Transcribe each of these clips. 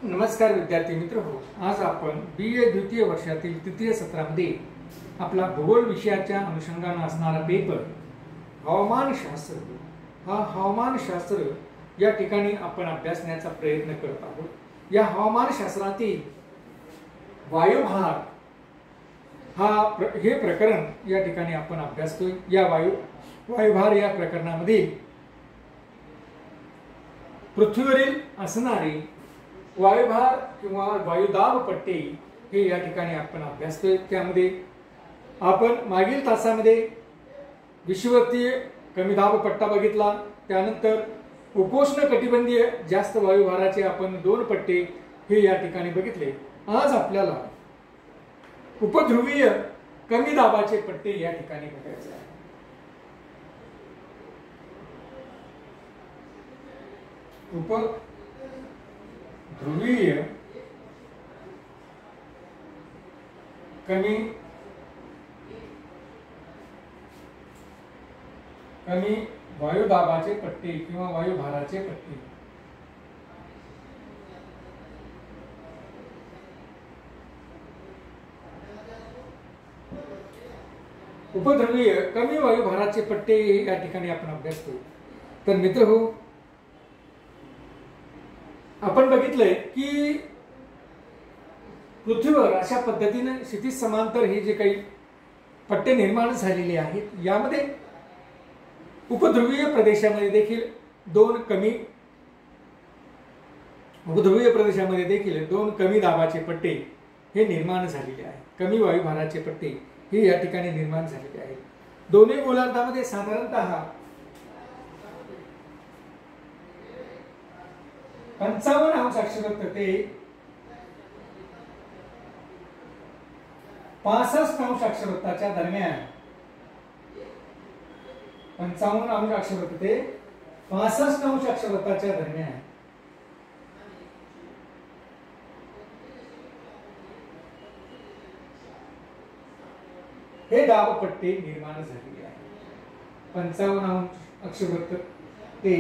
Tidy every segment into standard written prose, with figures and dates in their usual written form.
नमस्कार विद्यार्थी मित्र हो, आज आपण BA द्वितीय वर्षातील तृतीय सत्रामध्ये आपला भूगोल विषयाच्या अनुषंगाने असणारा पेपर हवामानशास्त्र हा हवामानशास्त्र या ठिकाणी आपण अभ्यासण्याचा प्रयत्न करत आहोत। या हवामानशास्त्रातील वायुभार हे प्रकरण या ठिकाणी आपण अभ्यासतोय। या वायुभार या प्रकरणामध्ये पृथ्वीवरील असणारी वायुभार किंवा वायुदाब पट्टी हे या ठिकाणी आपण अभ्यासतोय। त्यामध्ये आपण मागील तासामध्ये विषुवतीय कमी दाब पट्टा बघितला, त्यानंतर उपोष्ण कटिबंधीय जास्त वायुभाराचे आपण दोन पट्टे हे या ठिकाणी बघितले। आज आपल्याला उपध्रुवीय कमी दाबाचे पट्टे या ठिकाणी बघायचे आहे। उपध्रुवीय कमी वायुदाबाचे पट्टे किंवा वायुभाराचे पट्टे। उपध्रुवीय कमी वायुभाराचे पट्टे या ठिकाणी आपण अभ्यासतो। तर मित्र हो, आपण बघितलंय की पृथ्वीवर अशा पद्धतीने क्षितिज समांतर हे जे काही पट्टे निर्माण झालेले आहेत, यामध्ये उपध्रुवीय प्रदेशामध्ये देखील दोन कमी दाबाचे पट्टे हे निर्माण झालेले आहेत। कमी वायुभाराचे पट्टे हे या ठिकाणी निर्माण झालेले आहेत। दोन्ही गोलार्धामध्ये साधारणतः 55 अंश अक्षावृत्त ते 65 अंश अक्षावृत्ताच्या दरम्यान 55 अंश अक्षावृत्त ते 65 अंश अक्षावृत्ताच्या दरम्यान हे दाबपट्टे निर्माण झालेले आहेत। 55 अंश अक्षावृत्त ते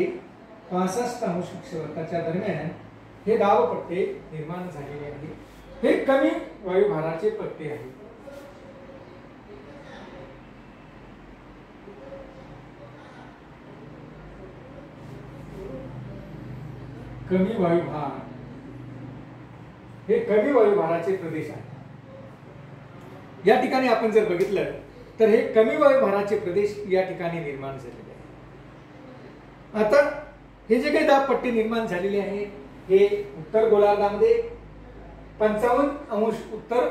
65 अंश अक्षावृत्ताच्या दरम्यान हे दाबपट्टे निर्माण झालेले आहेत। हे कमी वायुभाराचे पट्टे आहेत। कमी वायुभार हे कमी वायुभाराचे प्रदेश आहेत। या ठिकाणी आपण जर बघितलं तर हे कमी वायुभाराचे प्रदेश या ठिकाणी निर्माण झालेले आहेत। आता हे जे काही दाब पट्टे निर्माण झालेले आहेत, हे उत्तर गोलार्धामध्ये 55 अंश उत्तर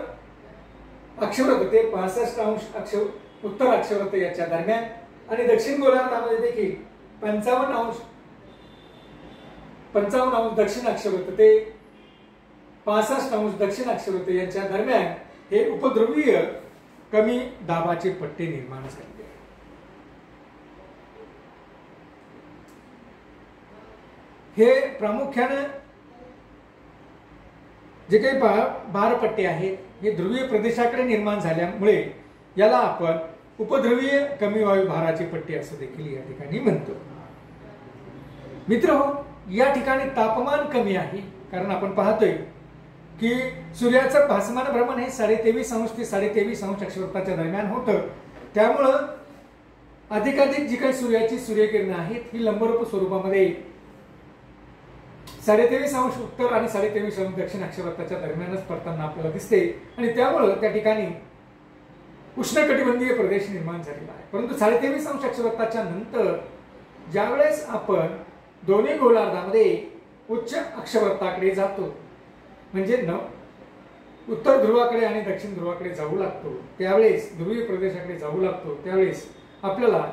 अक्षावृत्त ते 65 अंश उत्तर अक्षावृत्त याच्या दरम्यान, आणि दक्षिण गोलार्धामध्ये देखील 55 अंश दक्षिण अक्षावृत्त ते 65 अंश दक्षिण अक्षावृत्त यांच्या दरम्यान हे उपध्रुवीय कमी दाबाचे पट्टे निर्माण झाले। हे प्रामुख्याने जे काही भारपट्टे आहेत हे ध्रुवीय प्रदेशाकडे निर्माण झाल्यामुळे याला आपण उपध्रुवीय कमी वायुभाराचे पट्टे असं देखील या ठिकाणी म्हणतो। मित्र हो, या ठिकाणी तापमान कमी आहे, कारण आपण पाहतोय की सूर्याचं भासमान भ्रमण हे 23.5 अंश ते 23.5 अंश अक्षावृत्ताच्या दरम्यान होतं। त्यामुळं अधिकाधिक जी काही सूर्याची सूर्यकिरणे आहेत ही लंबरूप स्वरूपामध्ये 23.5 अंश उत्तर आणि 23.5 अंश दक्षिण अक्षावृत्ताच्या दरम्यानच पडताना आपल्याला दिसते, आणि त्यामुळं त्या ठिकाणी उष्णकटिबंधीय प्रदेश निर्माण झालेला आहे। परंतु 23.5 अंश अक्षावृत्ताच्या नंतर ज्यावेळेस आपण दोन्ही गोलार्धामध्ये उच्च अक्षावृत्ताकडे जातो, म्हणजे उत्तर ध्रुवाकडे आणि दक्षिण ध्रुवाकडे जाऊ लागतो, त्यावेळेस ध्रुवीय प्रदेशाकडे जाऊ लागतो, त्यावेळेस आपल्याला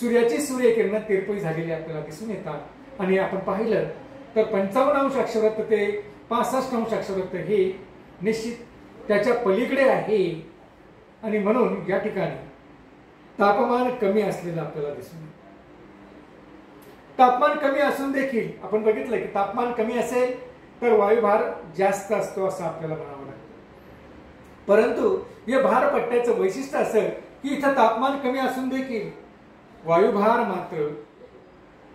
सूर्याची सूर्यकिरण तिरपी झालेली आपल्याला दिसून येतात। आणि आपण पाहिलं तर 55 अंश अक्षावृत्त ते 65 अंश अक्षावृत्त हे निश्चित त्याच्या पलीकडे आहे, आणि म्हणून या ठिकाणी तापमान कमी असलेलं आपल्याला दिसून येतं। तापमान कमी असून देखील आपण बघितलं की तापमान कमी असेल तर वायुभार जास्त असतो असं आपल्याला म्हणावं लागतं। परंतु या भारपट्ट्याचं वैशिष्ट्य असं की इथं तापमान कमी असून देखील वायुभार मात्र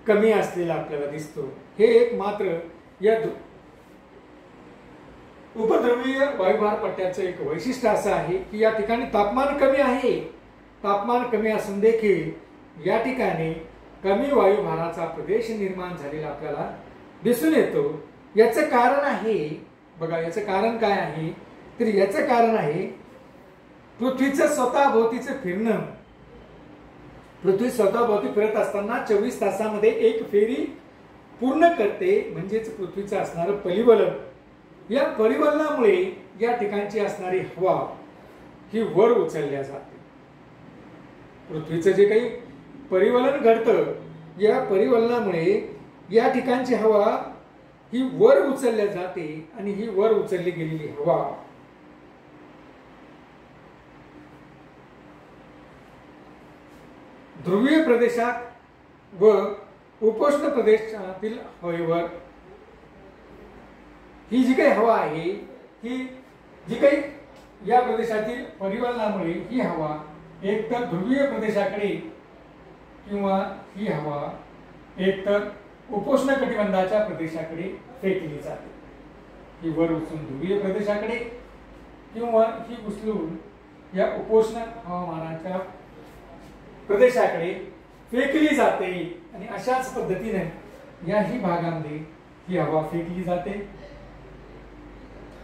कमी असलेला आपल्याला दिसतो। हे एक मात्र या उपध्रुवीय वायुभार पट्ट्याचं एक वैशिष्ट्य असं आहे की या ठिकाणी तापमान कमी आहे. तापमान कमी असून देखील या ठिकाणी कमी वायुभाराचा प्रदेश निर्माण झालेला आपल्याला दिसून येतो. याचं कारण आहे, बघा याचं कारण काय आहे, तर याचं कारण आहे पृथ्वीचं स्वतःभोवतीचं फिरणं. पृथ्वी स्वतःभोवती फिरत असताना 24 तासामध्ये एक फेरी पूर्ण करते. म्हणजेच पृथ्वीचं असणारं परिवलन, या परिवलनामुळे या ठिकाणची असणारी हवा ही वर उचलल्या जाते. पृथ्वीचं जे काही परिवलन घडतं, या परिवलनामुळे या ठिकाणची हवा ही वर उचलल्या जाते आणि ही वर उचलली गेलेली हवा ध्रुवीय प्रदेशात व उपोष्ण प्रदेशातील हवेवर ही जी काही हवा आहे, ही जी काही या प्रदेशातील परिवलनामुळे ही हवा एक तर ध्रुवीय प्रदेशाकडे किंवा ही हवा एक तर उपोष्ण कटिबंधाच्या प्रदेशाकडे फेकली जाते. ही वर उचलून ध्रुवीय प्रदेशाकडे किंवा ही उचलून या उपोष्ण हवामानाच्या प्रदेशाकडे फेकली जाते. आणि अशाच पद्धतीने याही भागामध्ये ही हवा फेकली जाते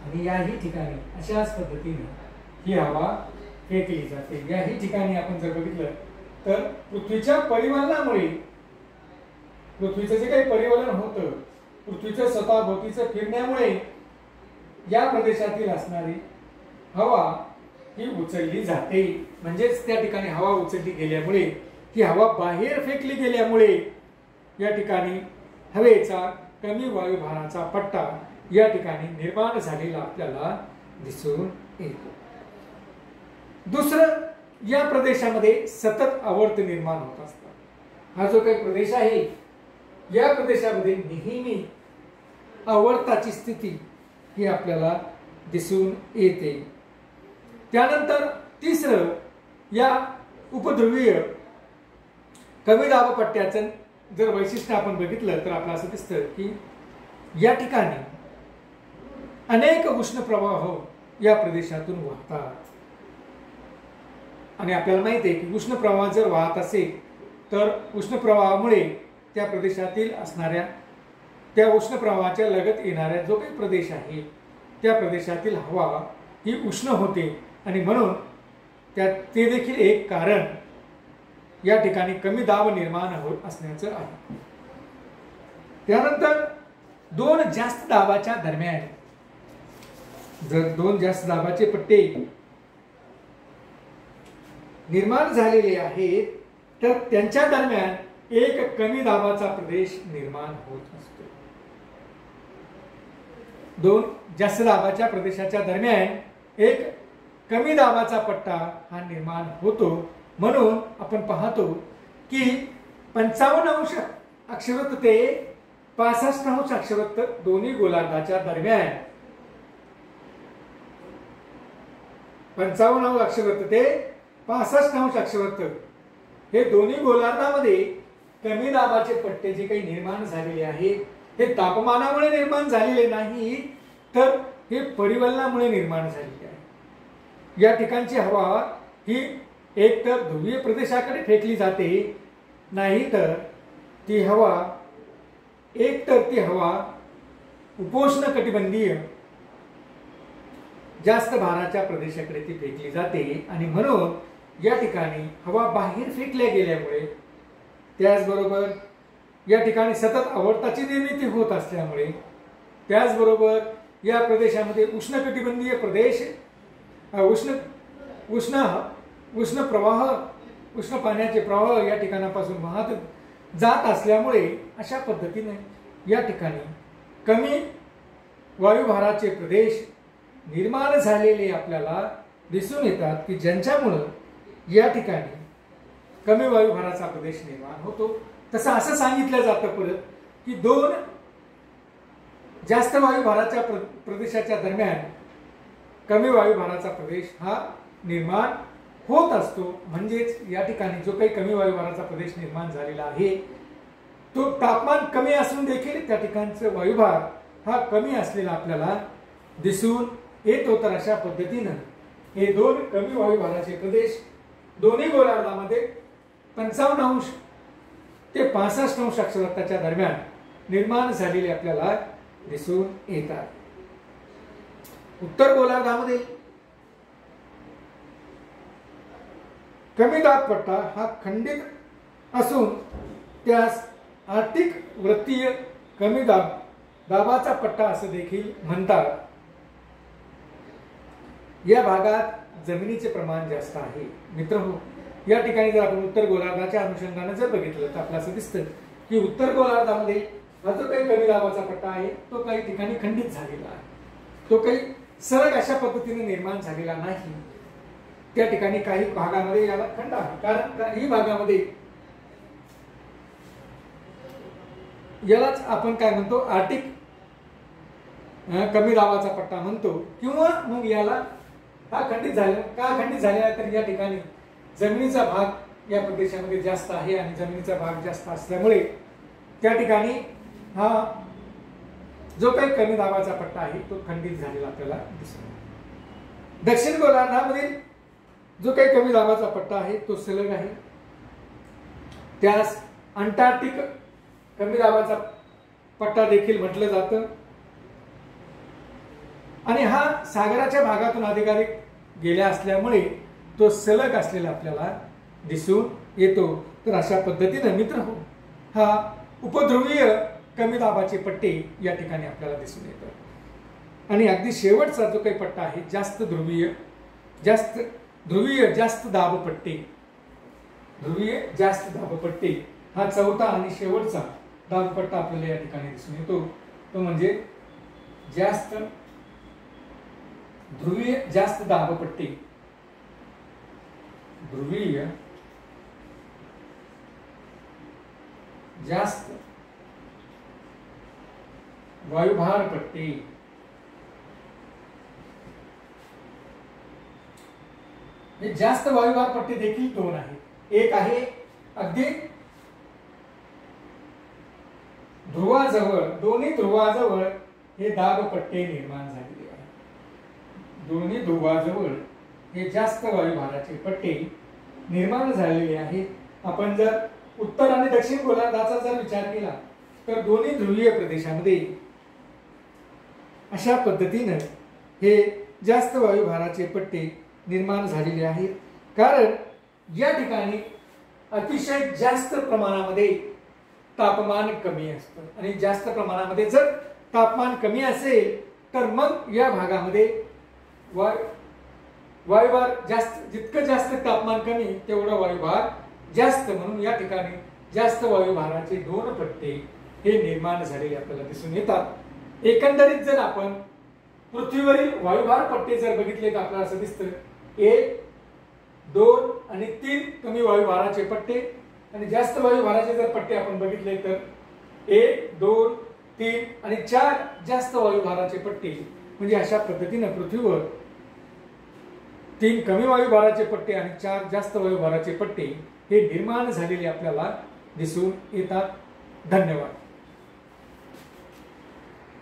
आणि याही ठिकाणी अशाच पद्धतीने ही हवा फेकली जाते. याही ठिकाणी आपण जर बघितलं तर पृथ्वीच्या परिवलनामुळे, पृथ्वीचं जे काही परिवलन होतं, पृथ्वीचं स्वतःभोवतीचं फिरण्यामुळे या प्रदेशातील असणारी हवा ही उचलली जाते. म्हणजेच त्या ठिकाणी हवा उचलली गेल्यामुळे, ही हवा बाहेर फेकली गेल्यामुळे या ठिकाणी हवेचा कमी वायुभाराचा पट्टा या ठिकाणी निर्माण झालेला आपल्याला दिसून येतो. दुसरं, या प्रदेशामध्ये सतत आवर्त निर्माण होत असतात. हा जो काही प्रदेश आहे, या प्रदेशामध्ये नेहमी आवर्ताची स्थिती ही आपल्याला दिसून येते. त्यानंतर तिसरं, या उपध्रुवीय कमी दाब पट्ट्याचं जर वैशिष्ट्य आपण बघितलं तर आपल्याला असं दिसतं की या ठिकाणी अनेक उष्ण प्रवाह या प्रदेशातून वाहतात. आणि आपल्याला माहिती आहे की उष्ण प्रवाह जर वाहत असेल तर उष्ण प्रवाहामुळे त्या प्रदेशातील असणाऱ्या, त्या उष्ण प्रवाहाच्या लगत येणाऱ्या जो काही प्रदेश आहे त्या प्रदेशातील हवा ही उष्ण होते आणि म्हणून ते देखील एक कारण या ठिकाणी कमी दाब निर्माण होत असण्याचं आहे. त्यानंतर दोन जास्त दाबाच्या दरम्यान, जर दोन जास्त दाबाचे पट्टे निर्माण झालेले आहेत तर त्यांच्या दरम्यान एक कमी दाबाचा प्रदेश निर्माण होत असतो. दोन जास्त दाबाच्या प्रदेशाच्या दरम्यान एक कमी दाबाचा पट्टा हा निर्माण होतो. म्हणून आपण पाहतो की 55° अक्षवृत्त ते 65° अक्षवृत्त दोन्ही गोलार्धाच्या दरम्यान, 55° अक्षवृत्त ते 65° अक्षवृत्त हे दोन्ही गोलार्धामध्ये कमी दाबाचे पट्टे जे काही निर्माण झालेले आहेत, हे तापमानामुळे निर्माण झालेले नाही तर हे परिवलनामुळे निर्माण झालेले आहे. या ठिकाणची हवा ही एक तर ध्रुवीय प्रदेशाकडे फेकली जाते, नाही तर ती हवा उपोष्ण कटिबंधीय जास्त भाराच्या प्रदेशाकडे ती फेकली जाते. आणि म्हणून या ठिकाणी हवा बाहेर फेकल्या गेल्यामुळे, त्याचबरोबर या ठिकाणी सतत आवर्ताची निर्मिती होत असल्यामुळे, त्याचबरोबर या प्रदेशामध्ये उष्ण कटिबंधीय प्रदेश, उष्ण प्रवाह, उष्ण पाण्याचे प्रवाह या ठिकाणापासून वाहत जात असल्यामुळे अशा पद्धतीने या ठिकाणी कमी वायुभाराचे प्रदेश निर्माण झालेले आपल्याला दिसून येतात की ज्यांच्यामुळे या ठिकाणी कमी वायुभाराचा प्रदेश निर्माण होतो. तसं असं सांगितलं जातं परत की दोन जास्त वायुभाराच्या प्रदेशाच्या दरम्यान कमी वायुभाराचा प्रदेश हा निर्माण होत असतो. म्हणजेच या ठिकाणी जो काही कमी वायुभाराचा प्रदेश निर्माण झालेला आहे तो तापमान कमी असून देखील त्या ठिकाणचं वायुभार हा कमी असलेला आपल्याला दिसून येतो। तर अशा पद्धतीनं हे दोन कमी वायुभाराचे प्रदेश दोन्ही गोलार्धामध्ये 55° ते 65° अक्षवृत्ताच्या दरम्यान निर्माण झालेले आपल्याला दिसून येतात। उत्तर गोलार्धामध्ये कमी दाब पट्टा हा खंडित असून त्यास आर्टिक वृत्तीय कमी दाबाचा पट्टा असं देखील म्हणतात। या भागात जमिनीचे प्रमाण जास्त आहे। मित्रहो, या ठिकाणी जर आपण उत्तर गोलार्धाच्या अनुषंगाने जर बघितलं तर आपल्याला असं दिसतं की उत्तर गोलार्धामध्ये हा जो काही कमी दाबाचा पट्टा आहे तो काही ठिकाणी खंडित झालेला आहे, तो काही सरळ अशा पद्धतीने निर्माण झालेला नाही। त्या ठिकाणी काही भागामध्ये याला खंड आहे, कारण काही भागामध्ये यालाच आपण काय म्हणतो, आर्टिक कमी दाबाचा पट्टा म्हणतो, किंवा मग याला हा खंडित झाला का खंडित झालेला तर या ठिकाणी जमिनीचा भाग या प्रदेशामध्ये जास्त आहे आणि जमिनीचा भाग जास्त असल्यामुळे त्या ठिकाणी हा जो काही कमी दाबाचा पट्टा आहे तो खंडित झालेला आपल्याला दिसतो। दक्षिण गोलार्धामधील जो काही कमी दाबाचा पट्टा आहे तो सलग आहे, त्यास अंटार्क्टिक कमी दाबाचा पट्टा देखील म्हटलं जातं आणि हा सागराच्या भागातून अधिकाधिक गेल्या असल्यामुळे तो सलग असलेला आपल्याला दिसून येतो। तर अशा पद्धतीने मित्रहो हा उपध्रुवीय कमी दाबाचे पट्टे या ठिकाणी आपल्याला दिसून येतात। आणि अगदी शेवटचा जो काही पट्टा आहे जास्त ध्रुवीय जास्त दाबपट्टे, ध्रुवीय जास्त दाबपट्टे हा चौथा आणि शेवटचा दाबपट्टा आपल्याला या ठिकाणी दिसून येतो, तो म्हणजे जास्त ध्रुवीय जास्त दाबपट्टे, ध्रुवीय जास्त वायुभार पट्टे। हे जास्त वायुभार पट्टे देखील दोन आहेत। एक आहे अगदी ध्रुवाजवळ, दोन्ही ध्रुवाजवळ हे दाबपट्टे निर्माण झालेले आहेत। दोन्ही ध्रुवाजवळ हे जास्त वायुभाराचे पट्टे निर्माण झालेले आहेत। आपण जर उत्तर आणि दक्षिण गोलार्धाचा जर विचार केला तर दोन्ही ध्रुवीय प्रदेशामध्ये अशा पद्धतीने हे जास्त वायुभाराचे पट्टे निर्माण झालेले आहेत, कारण या ठिकाणी अतिशय जास्त प्रमाणामध्ये तापमान कमी असतं आणि जास्त प्रमाणामध्ये जर तापमान कमी असेल तर मग या भागामध्ये वायुभार जास्त, जितकं जास्त तापमान कमी तेवढा वायुभार जास्त, म्हणून या ठिकाणी जास्त वायुभाराचे दोन पट्टे हे निर्माण झालेले आपल्याला दिसून येतात। एकंदरीत जर आपण पृथ्वीवरील वायुभार पट्टे जर बघितले तर आपल्याला असं दिसतं 1, 2 आणि 3 कमी वायुभाराचे पट्टे आणि जास्त वायुभाराचे जर पट्टे आपण बघितले तर 1, 2, 3 आणि 4 जास्त वायुभाराचे पट्टे, म्हणजे अशा पद्धतीने पृथ्वीवर 3 कमी वायुभाराचे पट्टे आणि 4 जास्त वायुभाराचे पट्टे हे निर्माण झालेले आपल्याला दिसून येतात। धन्यवाद।